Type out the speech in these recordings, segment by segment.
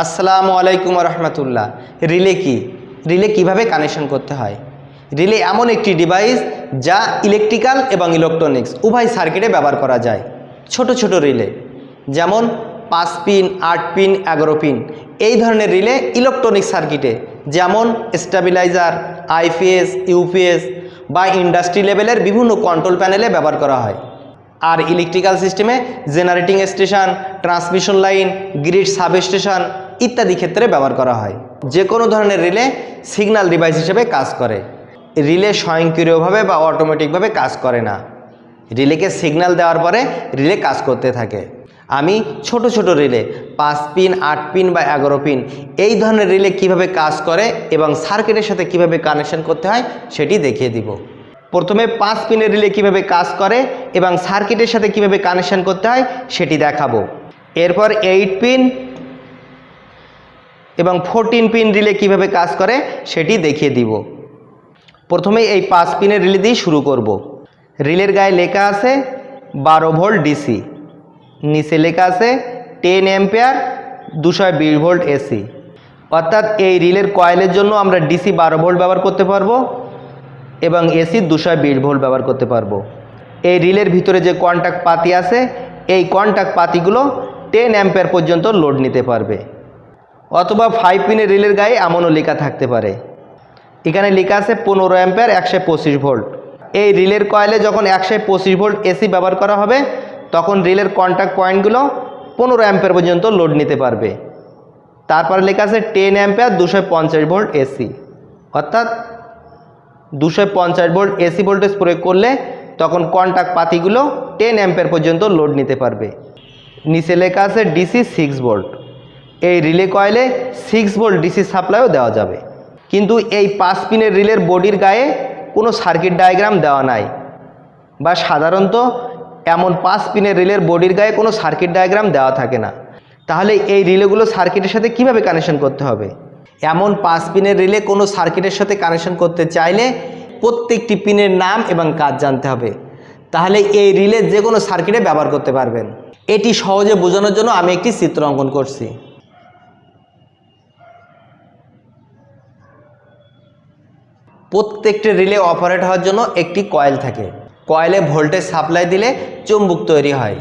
আসসালামু আলাইকুম রহমতুল্লাহ। রিলে কি? রিলে কিভাবে কানেকশন করতে হয়? রিলে এমন একটি ডিভাইস যা ইলেকট্রিক্যাল এবং ইলেকট্রনিক্স উভয় সার্কিটে ব্যবহার করা যায়। ছোট ছোট রিলে যেমন 5 পিন, 8 পিন, 11 পিন এই ধরনের রিলে ইলেকট্রনিক সার্কিটে যেমন স্টেবিলাইজার, আইপিএস, ইউপিএস বা ইন্ডাস্ট্রি লেভেলের বিভিন্ন কন্ট্রোল প্যানেলে ব্যবহার করা হয়। আর ইলেকট্রিক্যাল সিস্টেমে generating station, transmission line, grid substation ইত্যাদি ক্ষেত্রে ব্যবহার করা হয়। যে কোনো ধরনের রিলে সিগন্যাল ডিভাইস হিসেবে কাজ করে। রিলে স্বয়ংক্রিয়ভাবে বা অটোমেটিকভাবে কাজ করে না। রিলেকে সিগন্যাল দেওয়ার পরে রিলে কাজ করতে থাকে। আমি ছোট ছোট রিলে 5 পিন, 8 পিন বা 11 পিন এই ধরনের রিলে কিভাবে কাজ করে এবং সার্কিটের সাথে কিভাবে কানেকশন করতে হয় সেটি দেখিয়ে দিব। প্রথমে 5 পিনের রিলে কিভাবে কাজ করে এবং সার্কিটের সাথে কিভাবে কানেকশন করতে হয় সেটি দেখাবো। এরপর 8 পিন এবং 14 পিন রিলে কিভাবে কাজ করে সেটি দেখিয়ে দিব। প্রথমে এই 5 পিনের রিলে দিয়ে শুরু করব। রিলের গায়ে লেখা আছে 12 ভোল্ট ডিসি, নিচে লেখা আছে 10 অ্যাম্পিয়ার 220 ভোল্ট এসি। অর্থাৎ এই রিলের কয়েলের জন্য আমরা ডিসি 12 ভোল্ট ব্যবহার করতে পারবো এবং এসি 220 ভোল্ট ব্যবহার করতে পারবো। এই রিলের ভিতরে যে কন্ট্যাক্ট পাতি আছে এই কন্ট্যাক্ট পাতিগুলো 10 অ্যাম্পিয়ার পর্যন্ত লোড নিতে পারবে। অথবা 5 পিনের রিলের গায়ে এমনও লেখা থাকতে পারে, এখানে লেখা আছে 15 অ্যাম্পিয়ার 125 ভোল্ট। এই রিলের কয়েলে যখন 125 ভোল্ট এসি ব্যবহার করা হবে তখন রিলের কন্ট্যাক্ট পয়েন্টগুলো 15 অ্যাম্পিয়ার পর্যন্ত লোড নিতে পারবে। তারপরে লেখা আছে 10 অ্যাম্পিয়ার 250 ভোল্ট এসি, অর্থাৎ 250 ভোল্ট এসি ভোল্টেজ প্রয়োগ করলে তখন কন্ট্যাক্ট পাতিগুলো 10 অ্যাম্পিয়ার পর্যন্ত লোড নিতে পারবে। নিচে লেখা আছে ডিসি 6 ভোল্ট। এই রিলে কয়েলে 6 ভোল্ট ডিসি সাপ্লাইও দেওয়া যাবে। কিন্তু এই 5 পিনের রিলের বডির গায়ে কোনো সার্কিট ডায়াগ্রাম দেওয়া নাই, বা সাধারণত এমন 5 পিনের রিলের বডির গায়ে কোনো সার্কিট ডায়াগ্রাম দেওয়া থাকে না। তাহলে এই রিলেগুলো সার্কিটের সাথে কিভাবে কানেকশন করতে হবে? এমন 5 পিনের রিলে কোনো সার্কিটের সাথে কানেকশন করতে চাইলে প্রত্যেকটি পিনের নাম এবং কাজ জানতে হবে। তাহলে এই রিলে যে কোনো সার্কিটে ব্যবহার করতে পারবেন। এটি সহজে বোঝানোর জন্য আমি একটি চিত্র অঙ্কন করছি। প্রত্যেকটি রিলে অপারেট হওয়ার জন্য একটি কয়েল থাকে। কয়েলে ভোল্টেজ সাপ্লাই দিলে চুম্বক তৈরি হয়।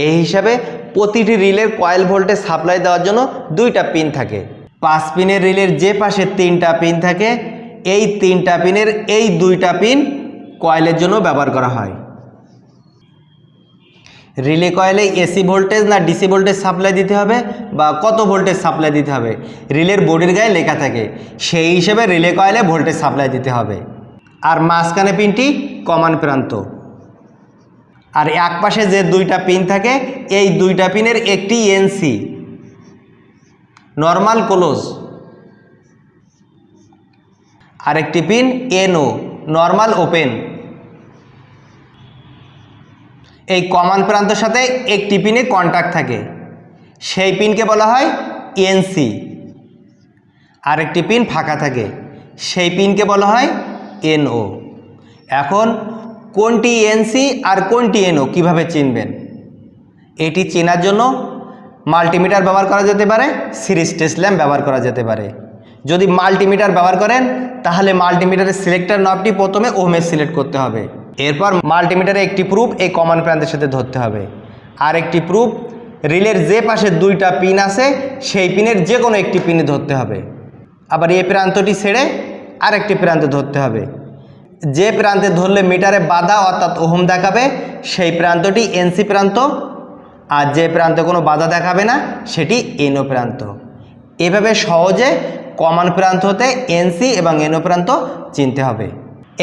এই হিসাবে প্রতিটি রিলের কয়েল ভোল্টেজ সাপ্লাই দেওয়ার জন্য 2টা পিন থাকে। 5 পিনের রিলের যে পাশে 3টা পিন থাকে এই 3টা পিনের এই 2টা পিন কয়েলের জন্য ব্যবহার করা হয়। রিলে কয়েলে এসি ভোল্টেজ না ডিসি ভোল্টেজ সাপ্লাই দিতে হবে বা কত ভোল্টেজ সাপ্লাই দিতে হবে রিলের বডির গায়ে লেখা থাকে, সেই হিসেবে রিলে কয়েলে ভোল্টেজ সাপ্লাই দিতে হবে। আর মাঝখানে পিনটি কমান প্রান্ত। আর এক পাশে যে 2টা পিন থাকে এই 2টা পিনের একটি এনসি নর্মাল ক্লোজ, আরেকটি পিন এনও নর্মাল ওপেন। এই কমান প্রান্তের সাথে একটি পিনে কন্ট্যাক্ট থাকে, সেই পিনকে বলা হয় এনসি। আরেকটি পিন ফাঁকা থাকে, সেই পিনকে বলা হয় এনও। এখন কোনটি এনসি আর কোনটি এনও কিভাবে চিনবেন? এটি চেনার জন্য মাল্টিমিটার ব্যবহার করা যেতে পারে, সিরিজ টেস্ট ল্যাম্প ব্যবহার করা যেতে পারে। যদি মাল্টিমিটার ব্যবহার করেন তাহলে মাল্টিমিটারের সিলেক্টর নবটি প্রথমে ওহমে সিলেক্ট করতে হবে। এরপর মাল্টিমিটারে একটি প্রুফ এই কমান প্রান্তের সাথে ধরতে হবে, আর একটি প্রুফ রিলের যে পাশে 2টা পিন আছে সেই পিনের যে কোনো একটি পিনে ধরতে হবে। আবার এই প্রান্তটি ছেড়ে আরেকটি প্রান্তে ধরতে হবে। যে প্রান্তে ধরলে মিটারে বাধা অর্থাৎ ওহম দেখাবে সেই প্রান্তটি এনসি প্রান্ত, আর যে প্রান্তে কোনো বাধা দেখাবে না সেটি এনও প্রান্ত। এভাবে সহজে কমান প্রান্ত হতে এনসি এবং এনও প্রান্ত চিনতে হবে।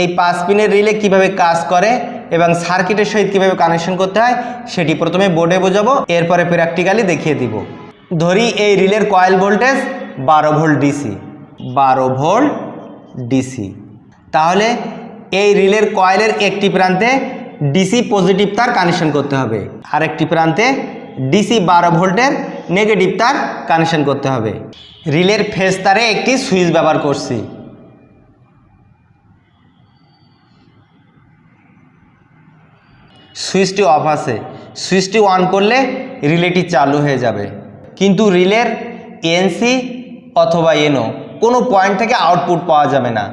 এই 5 পিনের রিলে কিভাবে কাজ করে এবং সার্কিটের সহিত কিভাবে কানেকশন করতে হয় সেটি প্রথমে বোর্ডে বোঝাবো, এরপরে প্র্যাকটিক্যালি দেখিয়ে দিব। ধরি এই রিলের coil voltage 12 volt DC, 12 volt DC. তাহলে এই রিলের কয়েলের একটি প্রান্তে ডিসি পজিটিভ তার কানেকশন করতে হবে, আর একটি প্রান্তে ডিসি 12 ভোল্টের নেগেটিভ তার কানেকশন করতে হবে। রিলের ফেজ তারে একটি সুইচ ব্যবহার করছি। সুইচটি অফ আছে, সুইচটি অন করলে রিলেটি চালু হয়ে যাবে। কিন্তু রিলের এনসি অথবা এনও, কোনো পয়েন্ট থেকে আউটপুট পাওয়া যাবে না।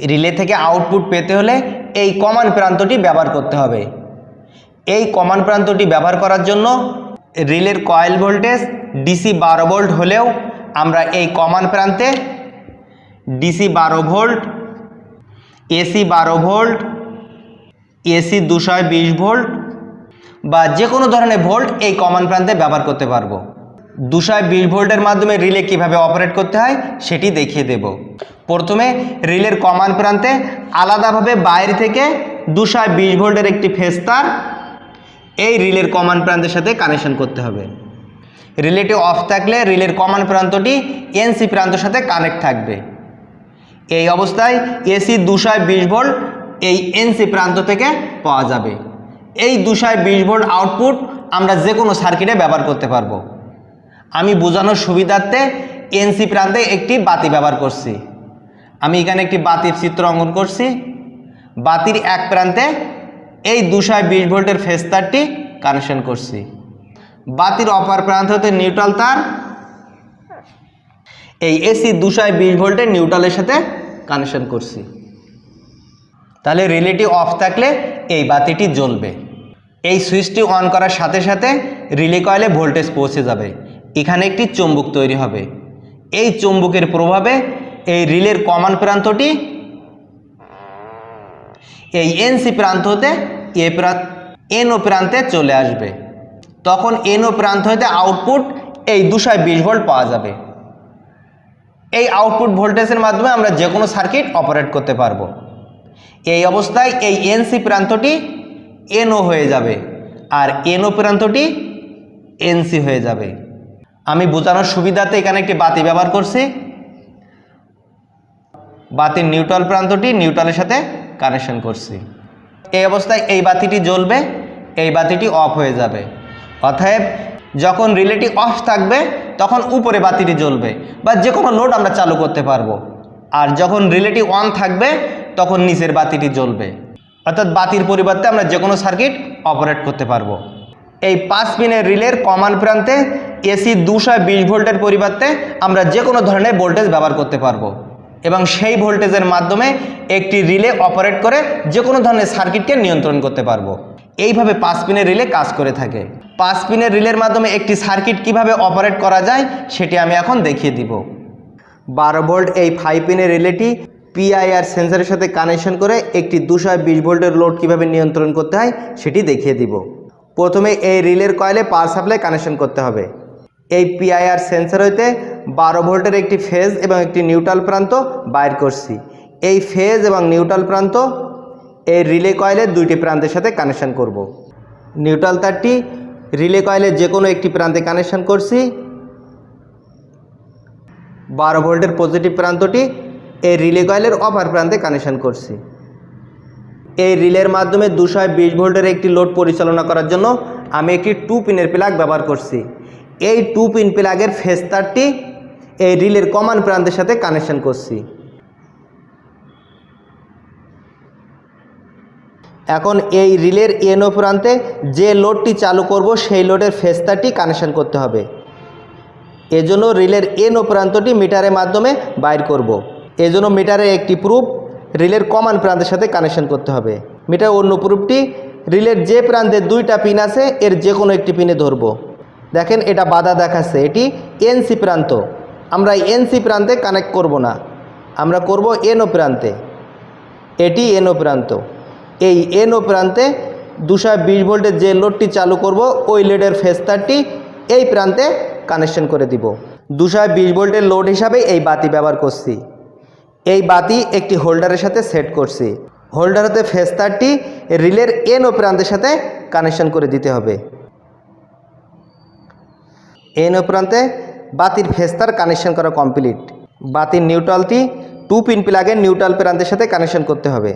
রিলে থেকে আউটপুট পেতে হলে এই কমন প্রান্তটি ব্যবহার করতে হবে। এই কমন প্রান্তটি ব্যবহার করার জন্য রিলের কয়েল ভোল্টেজ ডিসি 12 ভোল্ট হলেও আমরা এই কমন প্রান্তে DC 12 volt, AC 12 volt, AC 220 volt বা যে কোনো ধরনের ভোল্ট এই কমন প্রান্তে ব্যবহার করতে পারবো। 220 ভোল্টের মাধ্যমে রিলে কিভাবে অপারেট করতে হয় সেটি দেখিয়ে দেব। প্রথমে রিলের কমন প্রান্তে আলাদাভাবে বাইরে থেকে 220 ভোল্টের একটি ফেজ তার এই রিলের কমন প্রান্তের সাথে কানেকশন করতে হবে। রিলেটি অফ থাকলে রিলের কমন প্রান্তটি এনসি প্রান্তের সাথে কানেক্ট থাকবে। এই অবস্থায় এসি 220 ভোল্ট এই এনসি প্রান্ত থেকে পাওয়া যাবে। এই 220 ভোল্ট আউটপুট আমরা যে কোনো সার্কিটে ব্যবহার করতে পারবো। আমি বোঝানোর সুবিধার্থে এনসি প্রান্তে একটি বাতি ব্যবহার করছি। আমি এখানে একটি বাতির চিত্র অঙ্কন করছি। বাতির এক প্রান্তে এই 220 ভোল্টের ফেজ তারটি কানেকশন করছি। বাতির অপর প্রান্ত হতে নিউট্রাল তার এই এসি 220 ভোল্টের নিউট্রালের সাথে কানেকশন করছি। তাহলে রিলেটি অফ থাকলে এই বাতিটি জ্বলবে। এই সুইচটি অন করার সাথে সাথে রিলে কয়েলে ভোল্টেজ পৌঁছে যাবে। এখানে একটি চুম্বক তৈরি হবে। এই চুম্বকের প্রভাবে এই রিলের কমন প্রান্তটি এই এনসি প্রান্ত হতে এনও প্রান্তে চলে আসবে। তখন এনও প্রান্ত হতে আউটপুট এই 220 ভোল্ট পাওয়া যাবে। এই আউটপুট ভোল্টেজের মাধ্যমে আমরা যে কোনো সার্কিট অপারেট করতে পারবো। এই অবস্থায় এই এনসি প্রান্তটি এনও হয়ে যাবে আর এনও প্রান্তটি এনসি হয়ে যাবে। আমি বোঝানোর সুবিধাতে এখানে একটি বাতি ব্যবহার করছি। বাতির নিউট্রাল প্রান্তটি নিউট্রালের সাথে কানেকশন করছি। এই অবস্থায় এই বাতিটি জ্বলবে, এই বাতিটি অফ হয়ে যাবে। অতএব যখন রিলেটি অফ থাকবে তখন উপরে বাতিটি জ্বলবে বা যে কোনো লোড আমরা চালু করতে পারবো। আর যখন রিলেটি অন থাকবে তখন নিচের বাতিটি জ্বলবে। অর্থাৎ বাতির পরিবর্তে আমরা যে কোনো সার্কিট অপারেট করতে পারবো। এই 5 পিনের রিলের কমন প্রান্তে এসি 220 ভোল্টের পরিবর্তে আমরা যে কোনো ধরনের ভোল্টেজ ব্যবহার করতে পারবো এবং সেই ভোল্টেজের মাধ্যমে একটি রিলে অপারেট করে যে কোনো ধরনের সার্কিটকে নিয়ন্ত্রণ করতে পারবো। এইভাবে 5 পিনের রিলে কাজ করে থাকে। 5 পিনের রিলের মাধ্যমে একটি সার্কিট কিভাবে অপারেট করা যায় সেটি আমি এখন দেখিয়ে দিব। 12 ভোল্ট এই 5 পিনের রিলেটি পিআইআর সেন্সরের সাথে কানেকশন করে একটি 220 ভোল্টের লোড কিভাবে নিয়ন্ত্রণ করতে হয় সেটি দেখিয়ে দিব। প্রথমে এই রিলের কয়েলে পাওয়ার সাপ্লাই কানেকশন করতে হবে। এই পিআইআর সেন্সর হইতে 12 ভোল্টের একটি ফেজ এবং একটি নিউট্রাল প্রান্ত বাইর করছি। এই ফেজ এবং নিউট্রাল প্রান্ত এই রিলে কয়েলের দুইটি প্রান্তের সাথে কানেকশন করব। নিউট্রাল তারটি রিলে কয়েলের যে কোনো একটি প্রান্তে কানেকশন করছি। 12 ভোল্টের পজিটিভ প্রান্তটি এই রিলে কয়েলের অপর প্রান্তে কানেকশন করছি। এই রিলের মাধ্যমে 220 ভোল্টের একটি লোড পরিচালনা করার জন্য আমি একটি 2 পিনের প্লাগ ব্যবহার করছি। এই 2 পিন প্লাগের ফেজ তারটি এই রিলের কমন প্রান্তের সাথে কানেকশন করছি। এখন এই রিলের এনও প্রান্তে যে লোডটি চালু করব সেই লোডের ফেজ তারটি কানেকশন করতে হবে। এজন্য রিলের এনও প্রান্তটি মিটারের মাধ্যমে বাইর করব। এজন্য মিটারের একটি প্রুফ রিলের কমন প্রান্তের সাথে কানেকশন করতে হবে। মিটার অন্য প্রুফটি রিলের যে প্রান্তে 2টা পিন আছে এর যে কোনো একটি পিনে ধরব। দেখেন এটা বাধা দেখাচ্ছে, এটি এনসি প্রান্ত। আমরা এনসি প্রান্তে কানেক্ট করব না, আমরা করব এনও প্রান্তে। এটি এনও প্রান্ত। এই এনও প্রান্তে 220 ভোল্টের যে লোডটি চালু করব ওই লোডের ফেজ তারটি এই প্রান্তে কানেকশন করে দিব। 220 ভোল্টের লোড হিসাবে এই বাতি ব্যবহার করছি। এই বাতি একটি হোল্ডারের সাথে সেট করছি। হোল্ডারেতে ফেজ তারটি রিলের এনও প্রান্তের সাথে কানেকশন করে দিতে হবে। এনও প্রান্তে বাতির ফেজ তার কানেকশন করা কমপ্লিট। বাতির নিউট্রালটি 2 পিন প্লাগের নিউট্রাল প্রান্তের সাথে কানেকশন করতে হবে।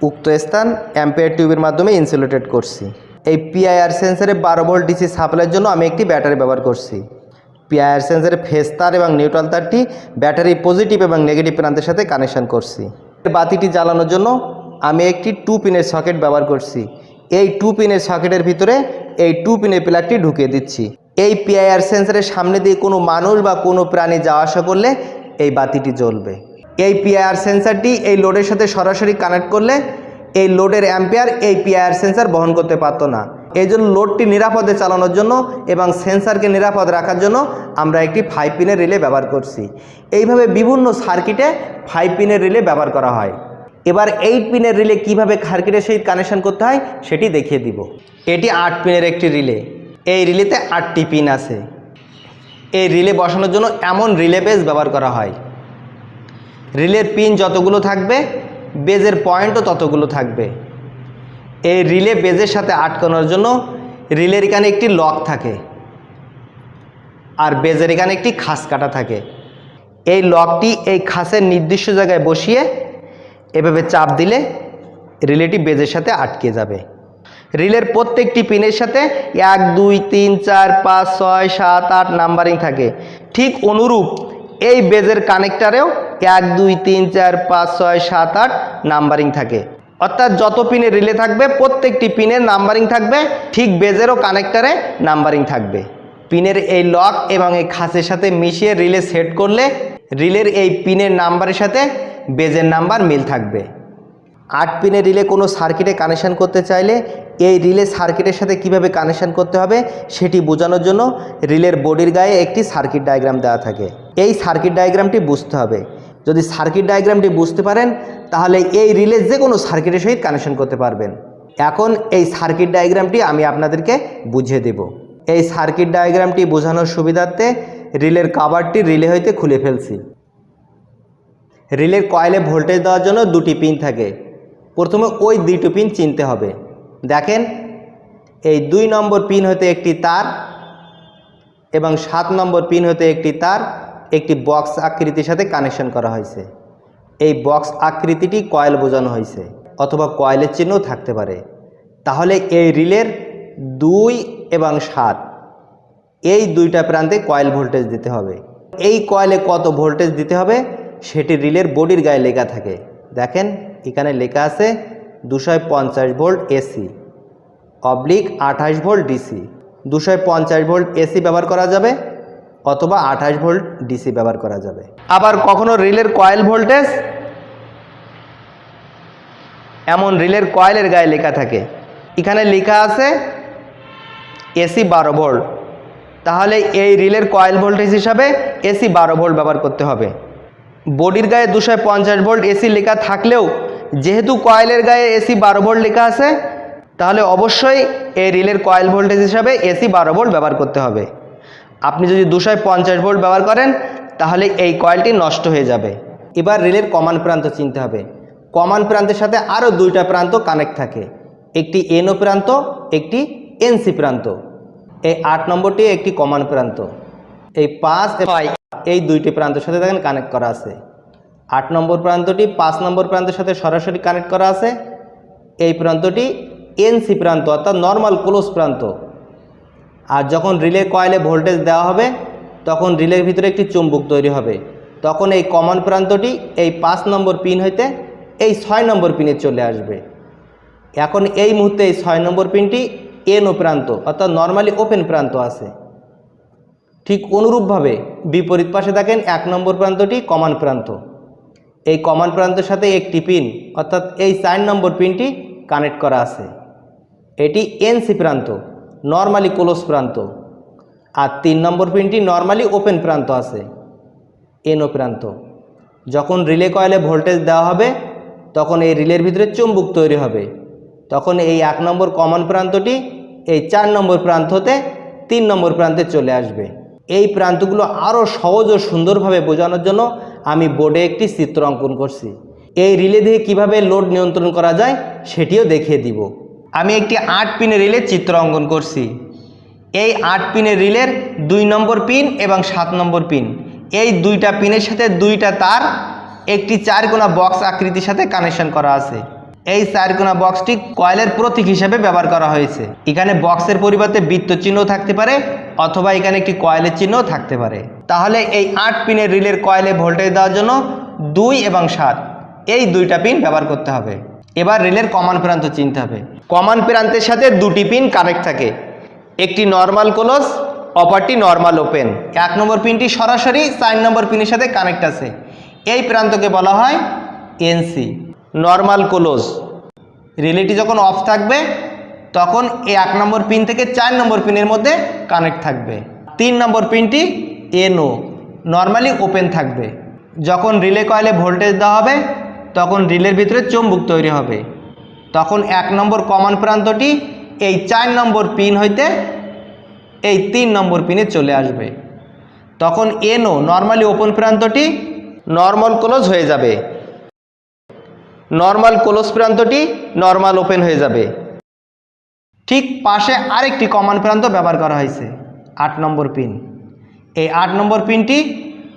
উক্ত স্থান অ্যাম্পিয়ার টিউবের মাধ্যমে ইনসুলেটেড করছি। এই পিআইআর সেন্সরে 12 ভোল্ট ডিসি সাপ্লাইয়ের জন্য আমি একটি ব্যাটারি ব্যবহার করছি। পিআইআর সেন্সরের ফেজ তার এবং নিউট্রাল তারটি ব্যাটারি পজিটিভ এবং নেগেটিভ প্রান্তের সাথে কানেকশন করছি। বাতিটি জ্বালানোর জন্য আমি একটি 2 পিনের সকেট ব্যবহার করছি। এই 2 পিনের সকেটের ভিতরে এই 2 পিনের প্লাগটি ঢুকিয়ে দিচ্ছি। এই পিআইআর সেন্সরের সামনে দিয়ে কোনো মানুষ বা কোনো প্রাণী যাওয়া আসা করলে এই বাতিটি জ্বলবে। এই পিআইআর সেন্সরটি এই লোডের সাথে সরাসরি কানেক্ট করলে এই লোডের অ্যাম্পিয়ার এই পিআইআর সেন্সর বহন করতে পারতো না। এই জন্য লোডটি নিরাপদে চালানোর জন্য এবং সেন্সরকে নিরাপদ রাখার জন্য আমরা একটি 5 পিনের রিলে ব্যবহার করছি। এইভাবে বিভিন্ন সার্কিটে 5 পিনের রিলে ব্যবহার করা হয়। এবার 8 পিনের রিলে কীভাবে সার্কিটের সহিত কানেকশন করতে হয় সেটি দেখিয়ে দিব। এটি 8 পিনের একটি রিলে। এই রিলেতে 8টি পিন আছে। এই রিলে বসানোর জন্য এমন রিলে বেজ ব্যবহার করা হয়। রিলের পিন যতগুলো থাকবে বেজের পয়েন্টও ততগুলো থাকবে। এই রিলে বেজের সাথে আটকানোর জন্য রিলের এখানে একটি লক থাকে আর বেজের এখানে একটি খাস কাটা থাকে। এই লকটি এই খাসের নির্দিষ্ট জায়গায় বসিয়ে এভাবে চাপ দিলে রিলেটি বেজের সাথে আটকে যাবে। রিলের প্রত্যেকটি পিনের সাথে 1 2 3 4 5 6 7 8 নাম্বারিং থাকে। ঠিক অনুরূপ এই বেজের কানেক্টারেও 1 2 3 4 5 6 7 8 নাম্বারিং থাকে। অর্থাৎ যত পিনের রিলে থাকবে প্রত্যেকটি পিনের নাম্বারিং থাকবে, ঠিক বেজেরও কানেক্টারে নাম্বারিং থাকবে। পিনের এই লক এবং এই খাসের সাথে মিশিয়ে রিলে সেট করলে রিলের এই পিনের নাম্বারের সাথে বেজের নাম্বার মিল থাকবে। 8 পিনের রিলে কোনো সার্কিটে কানেকশান করতে চাইলে এই রিলে সার্কিটের সাথে কিভাবে কানেকশান করতে হবে সেটি বোঝানোর জন্য রিলের বডির গায়ে একটি সার্কিট ডায়াগ্রাম দেওয়া থাকে। এই সার্কিট ডায়াগ্রামটি বুঝতে হবে। যদি সার্কিট ডায়াগ্রামটি বুঝতে পারেন তাহলে এই রিলে যে কোনো সার্কিটের সহিত কানেকশন করতে পারবেন। এখন এই সার্কিট ডায়াগ্রামটি আমি আপনাদেরকে বুঝিয়ে দেব। এই সার্কিট ডায়াগ্রামটি বোঝানোর সুবিধার্থে রিলের কভারটি রিলে হইতে খুলে ফেলছি। রিলের কয়েলে ভোল্টেজ দেওয়ার জন্য 2টি পিন থাকে। প্রথমে ওই 2টি পিন চিনতে হবে। দেখেন এই 2 নম্বর পিন হতে একটি তার এবং 7 নম্বর পিন হতে একটি তার একটি বক্স আকৃতির সাথে কানেকশন করা হয়েছে। এই বক্স আকৃতিটি কয়েল বোঝানো হয়েছে অথবা কয়েলের চিহ্নও থাকতে পারে। তাহলে এই রিলের 2 এবং 7 এই 2টা প্রান্তে কয়েল ভোল্টেজ দিতে হবে। এই কয়েলে কত ভোল্টেজ দিতে হবে সেটি রিলের বডির গায়ে লেখা থাকে। দেখেন এখানে লেখা আছে 250 volt AC oblique 28 volt DC. 250 volt AC ব্যবহার করা যাবে অথবা 28 ভোল্ট ডিসি ব্যবহার করা যাবে। আবার কখনো রিলের কয়েল ভোল্টেজ এমন রিলের কয়েলের গায়ে লেখা থাকে। এখানে লেখা আছে এসি 12 ভোল্ট। তাহলে এই রিলের কয়েল ভোল্টেজ হিসাবে এসি 12 ভোল্ট ব্যবহার করতে হবে। বডির গায়ে 250 ভোল্ট এসি লেখা থাকলেও যেহেতু কয়েলের গায়ে এসি 12 ভোল্ট লেখা আছে তাহলে অবশ্যই এই রিলের কয়েল ভোল্টেজ হিসাবে এসি 12 ভোল্ট ব্যবহার করতে হবে। আপনি যদি 250 ভোল্ট ব্যবহার করেন তাহলে এই কয়েলটি নষ্ট হয়ে যাবে। এবার রিলের কমান প্রান্ত চিনতে হবে। কমান প্রান্তের সাথে আরও 2টা প্রান্ত কানেক্ট থাকে, একটি এনও প্রান্ত একটি এনসি প্রান্ত। এই 8 নম্বরটি একটি কমান প্রান্ত। এই 5 এই 2টি প্রান্তের সাথে দেখেন কানেক্ট করা আছে। 8 নম্বর প্রান্তটি 5 নম্বর প্রান্তের সাথে সরাসরি কানেক্ট করা আছে। এই প্রান্তটি এনসি প্রান্ত অর্থাৎ নর্মাল ক্লোজ প্রান্ত। আর যখন রিলে কয়েলে ভোল্টেজ দেওয়া হবে তখন রিলের ভিতরে একটি চুম্বক তৈরি হবে। তখন এই কমন প্রান্তটি এই 5 নম্বর পিন হইতে এই 6 নম্বর পিনে চলে আসবে। এখন এই মুহূর্তে এই 6 নম্বর পিনটি এনও প্রান্ত অর্থাৎ নর্মালি ওপেন প্রান্ত আছে। ঠিক অনুরূপভাবে বিপরীত পাশে দেখেন 1 নম্বর প্রান্তটি কমন প্রান্ত। এই কমন প্রান্তের সাথে একটি পিন অর্থাৎ এই 4 নম্বর পিনটি কানেক্ট করা আছে। এটি এনসি প্রান্ত নর্মালি ক্লোজ প্রান্ত। আর 3 নম্বর পিনটি নর্মালি ওপেন প্রান্ত আছে এনও প্রান্ত। যখন রিলে কয়েলে ভোল্টেজ দেওয়া হবে তখন এই রিলের ভিতরে চুম্বক তৈরি হবে। তখন এই 1 নম্বর কমন প্রান্তটি এই 4 নম্বর প্রান্ত হতে 3 নম্বর প্রান্তে চলে আসবে। এই প্রান্তগুলো আরও সহজ ও সুন্দরভাবে বোঝানোর জন্য আমি বোর্ডে একটি চিত্র অঙ্কন করছি। এই রিলে দিয়ে কীভাবে লোড নিয়ন্ত্রণ করা যায় সেটিও দেখিয়ে দিব। আমি একটি 8 পিনের রিলে চিত্র অঙ্কন করছি। এই 8 পিনের রিলের 2 নম্বর পিন এবং 7 নম্বর পিন এই 2টা পিনের সাথে 2টা তার একটি 4 কোণা বক্স আকৃতির সাথে কানেকশন করা আছে। এই 4 কোণা বক্সটি কয়েলের প্রতীক হিসেবে ব্যবহার করা হয়েছে। এখানে বক্সের পরিবর্তে বৃত্ত চিহ্ন থাকতে পারে অথবা এখানে একটি কয়েলের চিহ্নও থাকতে পারে। তাহলে এই 8 পিনের রিলের কয়েলে ভোল্টেজ দেওয়ার জন্য 2 এবং 7 এই 2টা পিন ব্যবহার করতে হবে। এবার রিলের কমন প্রান্ত চিনতে হবে। কমন প্রান্তের সাথে 2টি পিন কানেক্ট থাকে, একটি নর্মাল ক্লোজ অপরটি নর্মাল ওপেন। 1 নম্বর পিনটি সরাসরি 4 নম্বর পিনের সাথে কানেক্ট আছে, এই প্রান্তকে বলা হয় এনসি। নর্মাল ক্লোজ, রিলেটি যখন অফ থাকবে তখন এই 1 নম্বর পিন থেকে 4 নম্বর পিনের মধ্যে কানেক্ট থাকবে। 3 নম্বর পিনটি এনও, নর্মালি ওপেন থাকবে। যখন রিলে কয়েলে ভোল্টেজ দেওয়া হবে তখন রিলের ভিতরে চুম্বক তৈরি হবে, তখন 1 নম্বর কমন প্রান্তটি এই 4 নম্বর পিন হইতে এই 3 নম্বর পিনে চলে আসবে, তখন এনও নর্মালি ওপেন প্রান্তটি নর্মাল ক্লোজ হয়ে যাবে, নর্মাল ক্লোজ প্রান্তটি নর্মাল ওপেন হয়ে যাবে। ঠিক পাশে আরেকটি কমন প্রান্ত ব্যবহার করা হয়েছে 8 নম্বর পিন। এই 8 নম্বর পিনটি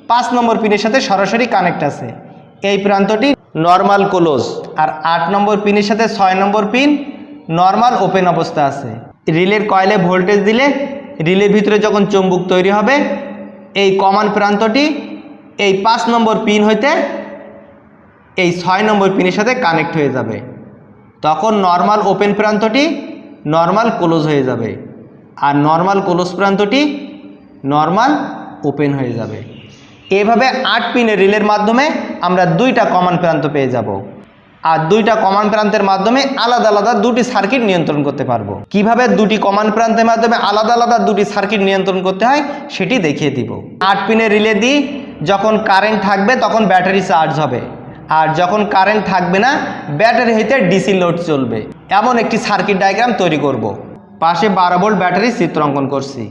5 নম্বর পিনের সাথে সরাসরি কানেক্ট আছে, এই প্রান্তটি নর্মাল ক্লোজ। আর 8 নম্বর পিনের সাথে 6 নম্বর পিন নর্মাল ওপেন অবস্থা আছে। রিলের কয়েলে ভোল্টেজ দিলে রিলের ভিতরে যখন চুম্বক তৈরি হবে এই কমন প্রান্তটি এই 5 নম্বর পিন হইতে এই 6 নম্বর পিনের সাথে কানেক্ট হয়ে যাবে, তখন নর্মাল ওপেন প্রান্তটি নর্মাল ক্লোজ হয়ে যাবে আর নর্মাল ক্লোজ প্রান্তটি নর্মাল ওপেন হয়ে যাবে। এভাবে 8 পিনের রিলের মাধ্যমে আমরা 2টা কমন প্রান্ত পেয়ে যাব আর 2টা কমন প্রান্তের মাধ্যমে আলাদা আলাদা 2টি সার্কিট নিয়ন্ত্রণ করতে পারবো। কিভাবে 2টি কমন প্রান্তের মাধ্যমে আলাদা আলাদা 2টি সার্কিট নিয়ন্ত্রণ করতে হয় সেটি দেখিয়ে দিব। 8 পিনের রিলে দিয়ে যখন কারেন্ট থাকবে তখন ব্যাটারি চার্জ হবে, আর যখন কারেন্ট থাকবে না ব্যাটারি হইতে ডিসি লোড চলবে, এমন একটি সার্কিট ডায়াগ্রাম তৈরি করব। পাশে 12 ভোল্ট ব্যাটারি চিত্র অঙ্কন করছি।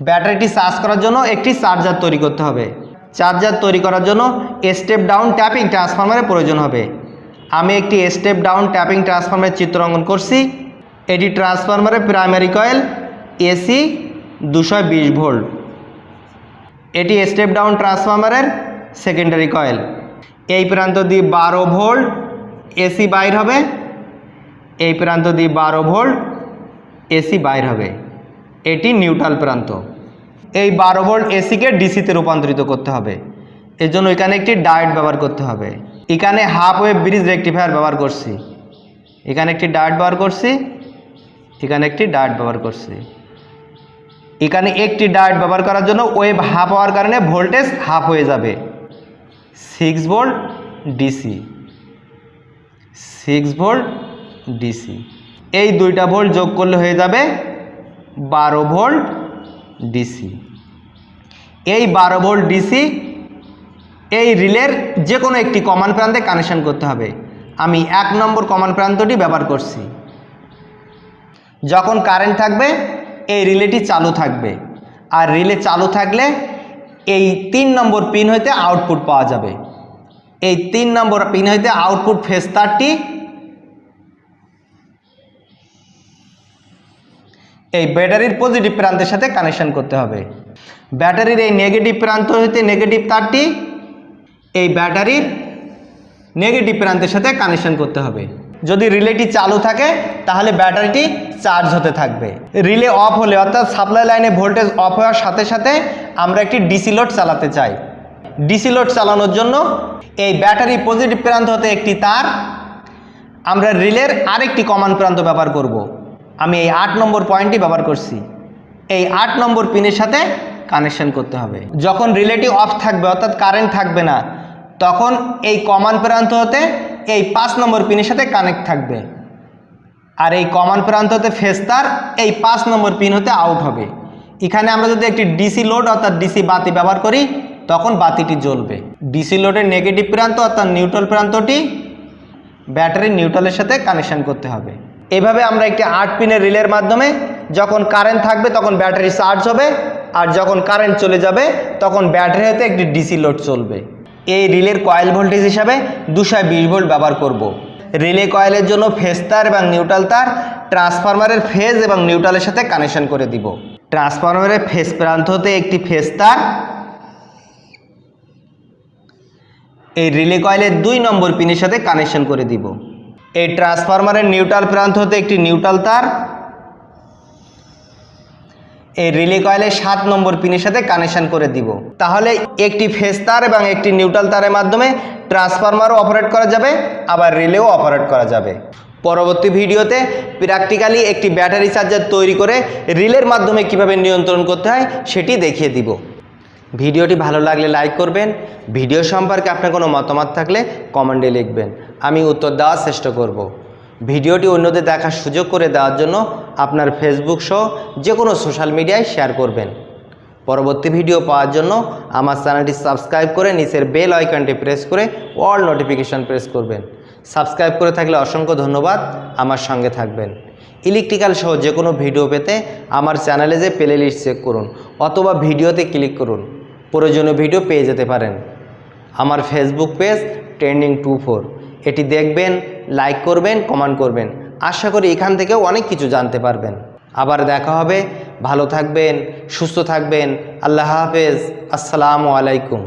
ব্যাটারিটি চার্জ করার জন্য একটি চার্জার তৈরি করতে হবে। চার্জার তৈরি করার জন্য স্টেপ ডাউন ট্যাপিং ট্রান্সফরমারের প্রয়োজন হবে। আমি একটি স্টেপ ডাউন ট্যাপিং ট্রান্সফরমারের চিত্র অঙ্কন করছি। এটি ট্রান্সফরমারের প্রাইমারি কয়েল এসি 220 ভোল্ট, এটি স্টেপ ডাউন ট্রান্সফরমারের সেকেন্ডারি কয়েল। এই প্রান্ত দিয়ে 12 ভোল্ট এসি বাইর হবে, এই প্রান্ত দিয়ে 12 ভোল্ট এসি বাইর হবে, এটি নিউট্রাল প্রান্ত। এই 12 ভোল্ট এসিকে ডিসিতে রূপান্তরিত করতে হবে, এর জন্য এখানে একটি ডায়োড ব্যবহার করতে হবে। এখানে হাফ ওয়েভ ব্রিজ রেকটিফায়ার ব্যবহার করছি, এখানে একটি ডায়োড ব্যবহার করছি, এখানে একটি ডায়োড ব্যবহার করছি। এখানে একটি ডায়োড ব্যবহার করার জন্য ওয়েভ হাফ হওয়ার কারণে ভোল্টেজ হাফ হয়ে যাবে। 6 ভোল্ট ডিসি, 6 ভোল্ট ডিসি, এই 2টা ভোল্ট যোগ করলে হয়ে যাবে 12 ভোল্ট ডিসি। এই 12 ভোল্ট ডিসি এই রিলের যে কোনো একটি কমন প্রান্তে কানেকশন করতে হবে। আমি 1 নম্বর কমন প্রান্তটি ব্যবহার করছি। যখন কারেন্ট থাকবে এই রিলেটি চালু থাকবে, আর রিলে চালু থাকলে এই 3 নম্বর পিন হইতে আউটপুট পাওয়া যাবে। এই 3 নম্বর পিন হইতে আউটপুট ফেজ তারটি এই ব্যাটারির পজিটিভ প্রান্তের সাথে কানেকশন করতে হবে। ব্যাটারির এই নেগেটিভ প্রান্ত হইতে নেগেটিভ তারটি এই ব্যাটারির নেগেটিভ প্রান্তের সাথে কানেকশন করতে হবে। যদি রিলেটি চালু থাকে তাহলে ব্যাটারিটি চার্জ হতে থাকবে। রিলে অফ হলে অর্থাৎ সাপ্লাই লাইনে ভোল্টেজ অফ হওয়ার সাথে সাথে আমরা একটি ডিসি লোড চালাতে চাই। ডিসি লোড চালানোর জন্য এই ব্যাটারি পজিটিভ প্রান্ত হতে একটি তার আমরা রিলের আরেকটি কমন প্রান্ত ব্যবহার করব। আমি এই 8 নম্বর পয়েন্টটি ব্যবহার করছি। এই 8 নম্বর পিনের সাথে কানেকশন করতে হবে। যখন রিলেটি অফ থাকবে অর্থাৎ কারেন্ট থাকবে না তখন এই কমন প্রান্ত হতে এই 5 নম্বর পিনের সাথে কানেক্ট থাকবে, আর এই কমন প্রান্ত হতে ফেজ তার এই 5 নম্বর পিন হতে আউট হবে। এখানে আমরা যদি একটি ডিসি লোড অর্থাৎ ডিসি বাতি ব্যবহার করি তখন বাতিটি জ্বলবে। ডিসি লোডের নেগেটিভ প্রান্ত অর্থাৎ নিউট্রাল প্রান্তটি ব্যাটারির নিউট্রালের সাথে কানেকশন করতে হবে। এভাবে আমরা একটি 8 পিনের রিলের মাধ্যমে যখন কারেন্ট থাকবে তখন ব্যাটারি চার্জ হবে, আর যখন কারেন্ট চলে যাবে তখন ব্যাটারি হতে একটি ডিসি লোড চলবে। এই রিলের কয়েল ভোল্টেজ হিসাবে 220 ভোল্ট ব্যবহার করব। রিলে কয়েলের জন্য ফেজ তার এবং নিউট্রাল তার ট্রান্সফরমারের ফেজ এবং নিউট্রালের সাথে কানেকশন করে দিব। ট্রান্সফরমারের ফেজ প্রান্ত হতে একটি ফেজ তার এই রিলে কয়েলের 2 নম্বর পিনের সাথে কানেকশন করে দিব। এই ট্রান্সফরমারের নিউট্রাল প্রান্ত হতে একটি নিউট্রাল তার এই রিলে কয়েলের 7 নম্বর পিনের সাথে কানেকশন করে দিব। তাহলে একটি ফেজ তার এবং একটি নিউট্রাল তারের মাধ্যমে ট্রান্সফরমারও অপারেট করা যাবে, আবার রিলেও অপারেট করা যাবে। পরবর্তী ভিডিওতে প্র্যাকটিক্যালি একটি ব্যাটারি চার্জার তৈরি করে রিলের মাধ্যমে কিভাবে নিয়ন্ত্রণ করতে হয় সেটি দেখিয়ে দিব। ভিডিওটি ভালো লাগলে লাইক করবেন। ভিডিও সম্পর্কে আপনার কোনো মতামত থাকলে কমেন্টে লিখবেন, আমি উত্তর দেওয়ার চেষ্টা করব। ভিডিওটি অন্যদের দেখার সুযোগ করে দেওয়ার জন্য আপনার ফেসবুক সহ যে কোনো সোশ্যাল মিডিয়ায় শেয়ার করবেন। পরবর্তী ভিডিও পাওয়ার জন্য আমার চ্যানেলটি সাবস্ক্রাইব করে নিচের বেল আইকনটি প্রেস করে অল নোটিফিকেশন প্রেস করবেন। সাবস্ক্রাইব করে থাকলে অসংখ্য ধন্যবাদ, আমার সঙ্গে থাকবেন। ইলেকট্রিক্যাল সহ যে কোনো ভিডিও পেতে আমার চ্যানেলে যে প্লে লিস্ট চেক করুন অথবা ভিডিওতে ক্লিক করুন, প্রয়োজনীয় ভিডিও পেয়ে যেতে পারেন। আমার ফেসবুক পেজ Trending24, এটি দেখবেন, লাইক করবেন, কমেন্ট করবেন। আশা করি এখান থেকেও অনেক কিছু জানতে পারবেন। আবার দেখা হবে, ভালো থাকবেন, সুস্থ থাকবেন। আল্লাহ হাফেজ, আসসালামু আলাইকুম।